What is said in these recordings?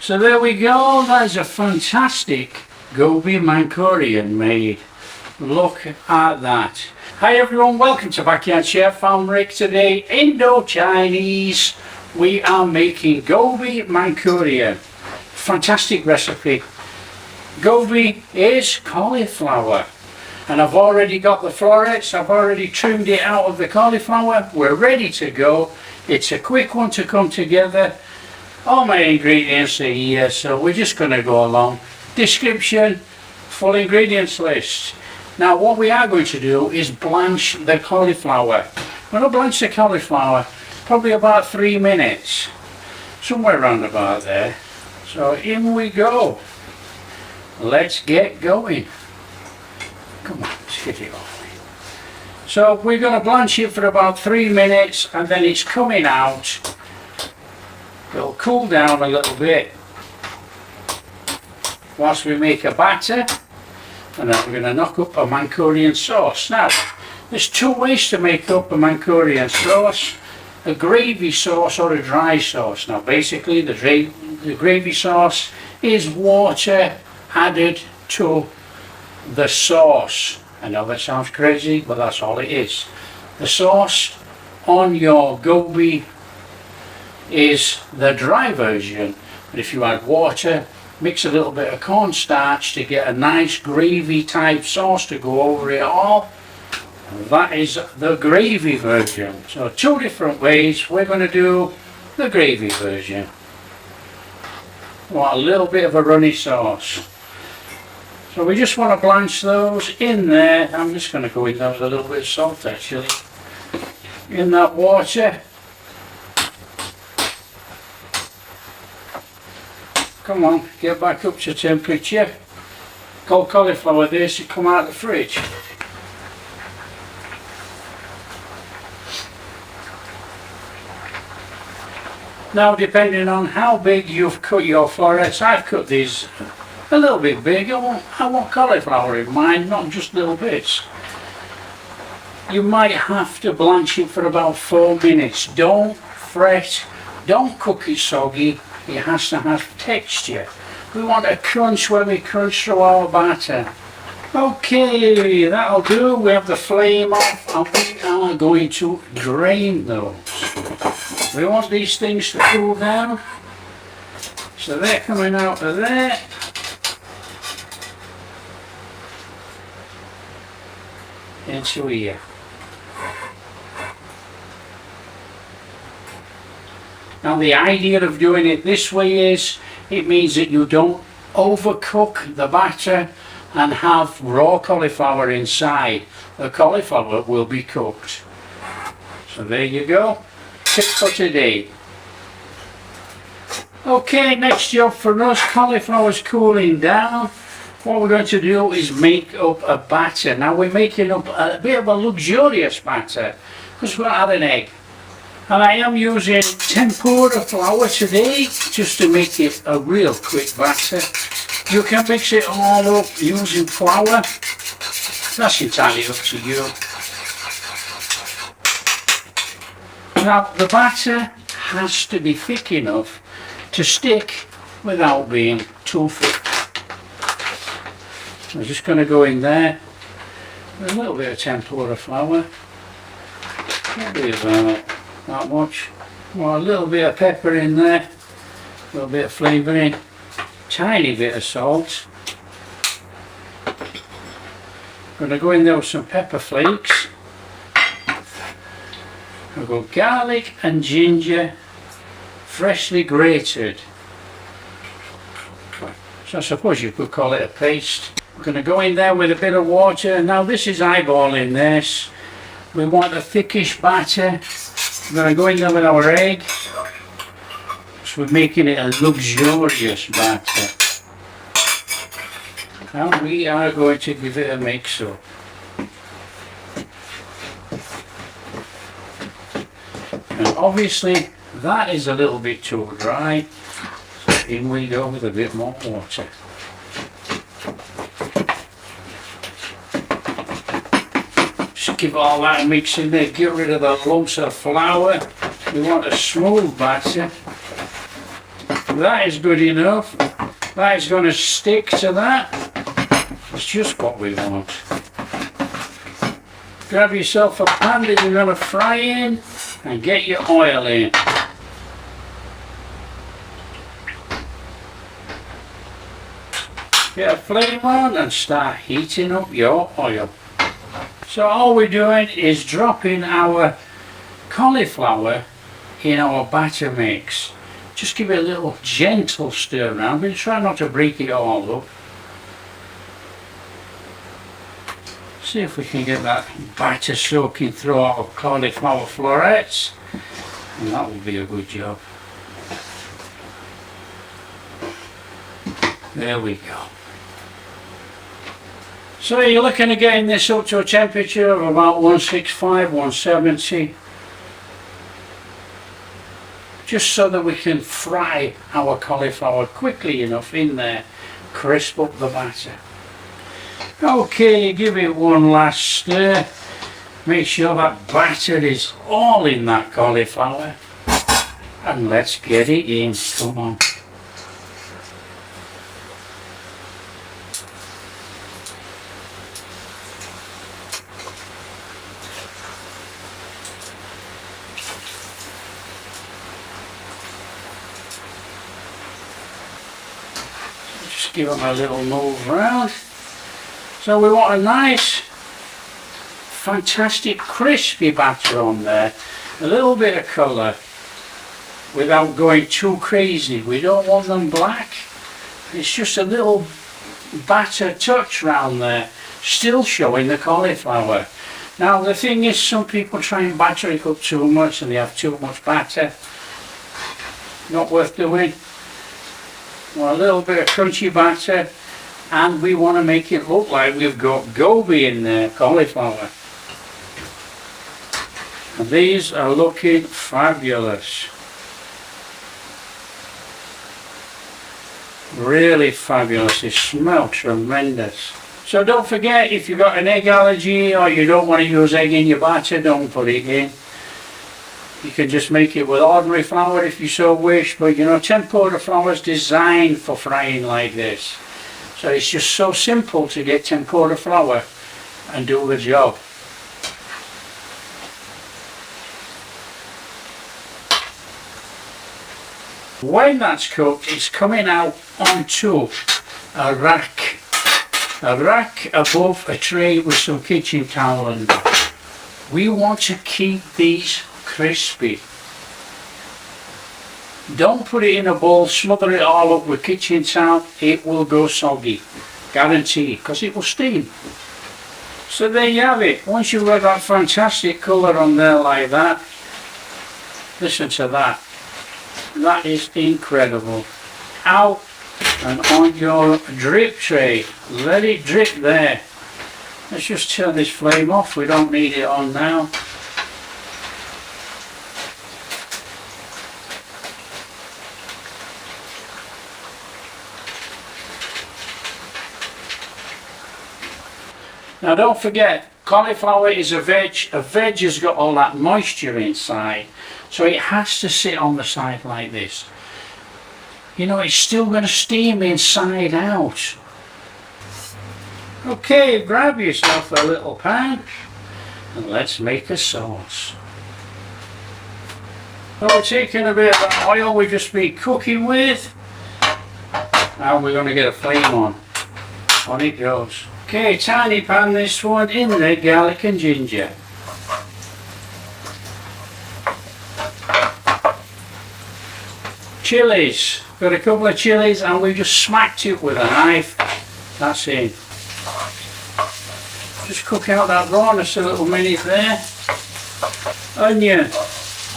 So there we go, that's a fantastic Gobi Manchurian made. Look at that. Hi everyone, welcome to Backyard Chef. I'm Rick. Today, Indo-Chinese. We are making Gobi Manchurian. Fantastic recipe. Gobi is cauliflower. And I've already got the florets, I've already trimmed it out of the cauliflower. We're ready to go. It's a quick one to come together. All my ingredients are here, so we're just going to go along. Description, full ingredients list. Now what we are going to do is blanch the cauliflower. We're going to blanch the cauliflower probably about 3 minutes. Somewhere around about there. So in we go. Let's get going. Come on, let's get it off. So we're going to blanch it for about 3 minutes and then it's coming out. It'll cool down a little bit whilst we make a batter, and then we're going to knock up a Manchurian sauce. Now, there's 2 ways to make up a Manchurian sauce: a gravy sauce or a dry sauce. Now basically the gravy sauce is water added to the sauce. I know that sounds crazy, but that's all it is. The sauce on your Gobi is the dry version, and if you add water, mix a little bit of cornstarch to get a nice gravy type sauce to go over it all, that is the gravy version. So 2 different ways. We're going to do the gravy version. Want a little bit of a runny sauce. So we just want to blanch those in there. I'm just going to go in there with a little bit of salt actually. In that water. Come on, get back up to temperature. Cold cauliflower this to come out of the fridge. Now depending on how big you've cut your florets, I've cut these a little bit big. I want cauliflower in mine, not just little bits. You might have to blanch it for about 4 minutes. Don't fret, don't cook it soggy. It has to have texture. We want a crunch when we crunch through our batter. Okay, that'll do. We have the flame off and we are going to drain those. We want these things to cool down. So they're coming out of there. Into here. Now the idea of doing it this way is, it means that you don't overcook the batter and have raw cauliflower inside. The cauliflower will be cooked. So there you go. Tip for today. Okay, next job for us, cauliflower's cooling down. What we're going to do is make up a batter. Now we're making up a bit of a luxurious batter because we're going to add an egg. And I am using tempura flour today just to make it a real quick batter. You can mix it all up using flour. That's entirely up to you. Now the batter has to be thick enough to stick without being too thick. I'm just going to go in there with a little bit of tempura flour. Maybe about that much. Well, a little bit of pepper in there, a little bit of flavouring, tiny bit of salt. Going to go in there with some pepper flakes. I've got garlic and ginger, freshly grated. So I suppose you could call it a paste. I'm going to go in there with a bit of water. Now this is eyeballing this. We want a thickish batter. We're going to go in there with our egg. So we're making it a luxurious batter. And we are going to give it a mix up. And obviously that is a little bit too dry. So in we go with a bit more water. Just give all that mix in there, get rid of the lumps of flour. We want a smooth batter. That is good enough. That is going to stick to that. It's just what we want. Grab yourself a pan that you're going to fry in and get your oil in. Get a flame on and start heating up your oil. So all we're doing is dropping our cauliflower in our batter mix. Just give it a little gentle stir around, but try not to break it all up. See if we can get that batter soaking through our cauliflower florets, and that will be a good job. There we go. So you're looking at getting this up to a temperature of about 165, 170. Just so that we can fry our cauliflower quickly enough in there, crisp up the batter. Okay, give it one last stir. Make sure that batter is all in that cauliflower. And let's get it in, come on. Just give them a little move around. So we want a nice, fantastic crispy batter on there. A little bit of colour without going too crazy. We don't want them black. It's just a little batter touch around there, still showing the cauliflower. Now the thing is, some people try and batter it up too much and they have too much batter. Not worth doing. Well, a little bit of crunchy batter, and we want to make it look like we've got gobi in there, cauliflower. And these are looking fabulous. Really fabulous. They smell tremendous. So don't forget, if you've got an egg allergy or you don't want to use egg in your batter, don't put it in. You can just make it with ordinary flour if you so wish, but you know, tempura flour is designed for frying like this. So it's just so simple to get tempura flour and do the job. When that's cooked, it's coming out onto a rack above a tray with some kitchen towel under. We want to keep these crispy. Don't put it in a bowl, smother it all up with kitchen towel, it will go soggy, guaranteed, because it will steam. So there you have it. Once you've got that fantastic colour on there like that, listen to that. That is incredible. Out and on your drip tray. Let it drip there. Let's just turn this flame off, we don't need it on now. Now don't forget, cauliflower is a veg. A veg has got all that moisture inside, so it has to sit on the side like this. You know, it's still going to steam inside out. Okay, grab yourself a little pan and let's make a sauce. So we're taking a bit of the oil we've just been cooking with. Now we're going to get a flame on. On it goes. Okay, tiny pan this one, in the garlic and ginger. Chilies, got a couple of chilies and we just smacked it with a knife. That's it. Just cook out that rawness a little minute there. Onion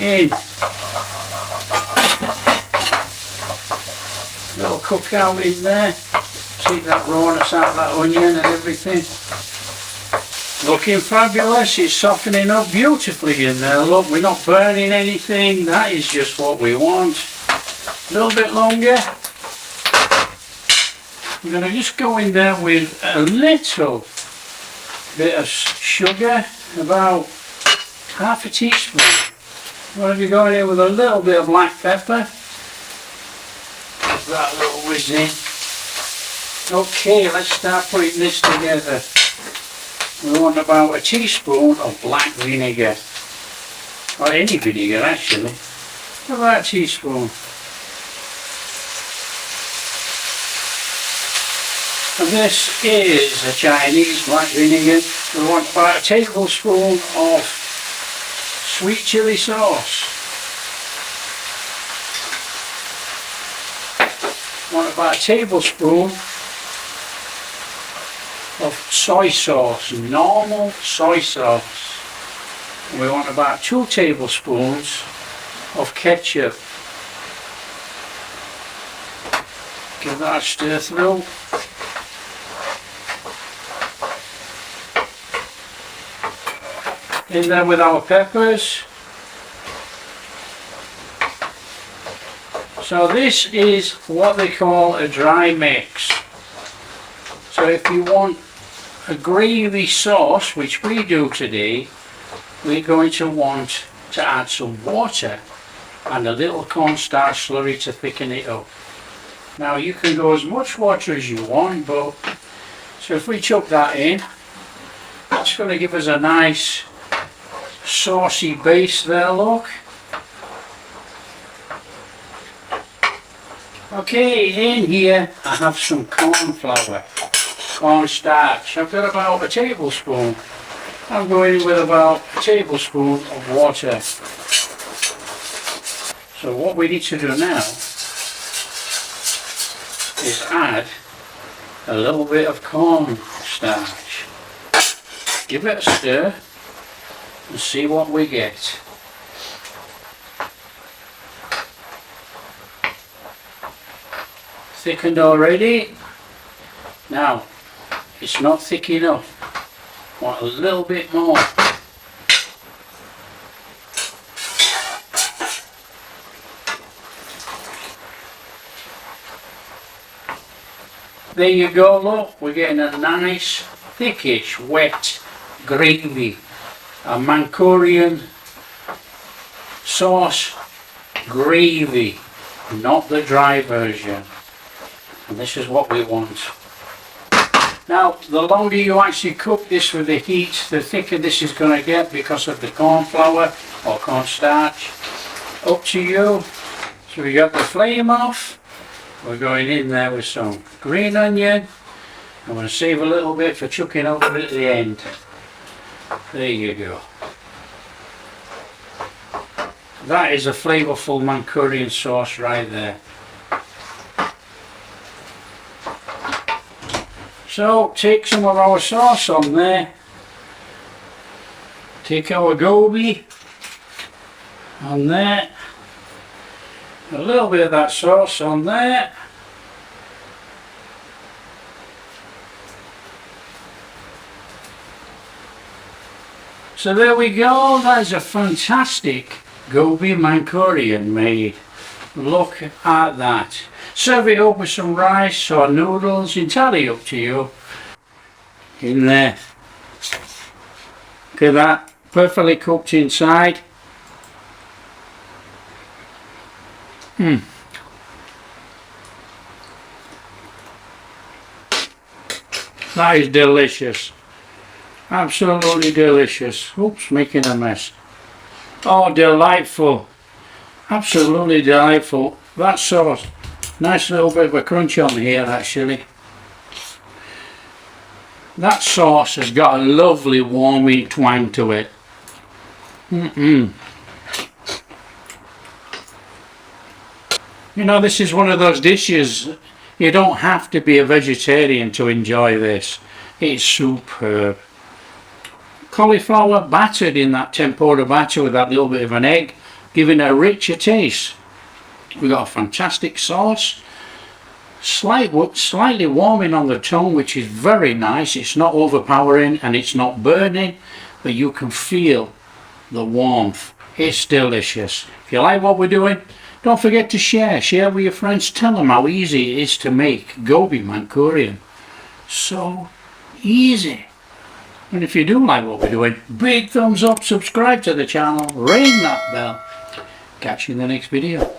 in. Little cook out in there. See that rawness out of that onion and everything. Looking fabulous, it's softening up beautifully in there. Look, we're not burning anything, that is just what we want. A little bit longer. I'm going to just go in there with a little bit of sugar, about half a teaspoon. I'm going to be going in with a little bit of black pepper. give that a little whiz in. Okay, let's start putting this together. We want about a teaspoon of black vinegar, or any vinegar actually, about a teaspoon. And this is a Chinese black vinegar. We want about a tablespoon of sweet chili sauce. We want about a tablespoon of soy sauce, normal soy sauce. We want about 2 tablespoons of ketchup. Give that a stir through. In there with our peppers. So this is what they call a dry mix. So if you want a gravy sauce, which we do today, we're going to want to add some water and a little cornstarch slurry to thicken it up. Now you can go as much water as you want, but so if we chuck that in, that's going to give us a nice saucy base there, look. Okay, in here I have some cornflour, cornstarch. I've got about a tablespoon. I'm going in with about a tablespoon of water. So what we need to do now is add a little bit of cornstarch. Give it a stir and see what we get. Thickened already. Now, it's not thick enough. Want a little bit more. There you go, look, we're getting a nice, thickish, wet gravy. A Manchurian sauce gravy, not the dry version. And this is what we want. Now, the longer you actually cook this with the heat, the thicker this is going to get because of the corn flour or cornstarch. Up to you. So we got the flame off. We're going in there with some green onion. I'm going to save a little bit for chucking over at the end. There you go. That is a flavourful Manchurian sauce right there. So take some of our sauce on there. Take our gobi on there. A little bit of that sauce on there. So there we go, that is a fantastic Gobi Manchurian made. Look at that. Serve it up with some rice or noodles, entirely up to you. In there. Look at that, perfectly cooked inside. That is delicious. Absolutely delicious. Oops, making a mess. Oh, delightful. Absolutely delightful. That sauce. Nice little bit of a crunch on here actually. That sauce has got a lovely warming twang to it. You know, this is one of those dishes, you don't have to be a vegetarian to enjoy this. It's superb. Cauliflower battered in that tempura batter with that little bit of an egg, giving a richer taste. We've got a fantastic sauce, slightly warming on the tongue, which is very nice. It's not overpowering and it's not burning, but you can feel the warmth. It's delicious. If you like what we're doing, don't forget to share with your friends. Tell them how easy it is to make Gobi Manchurian. So easy. And if you do like what we're doing, big thumbs up, subscribe to the channel, ring that bell. Catch you in the next video.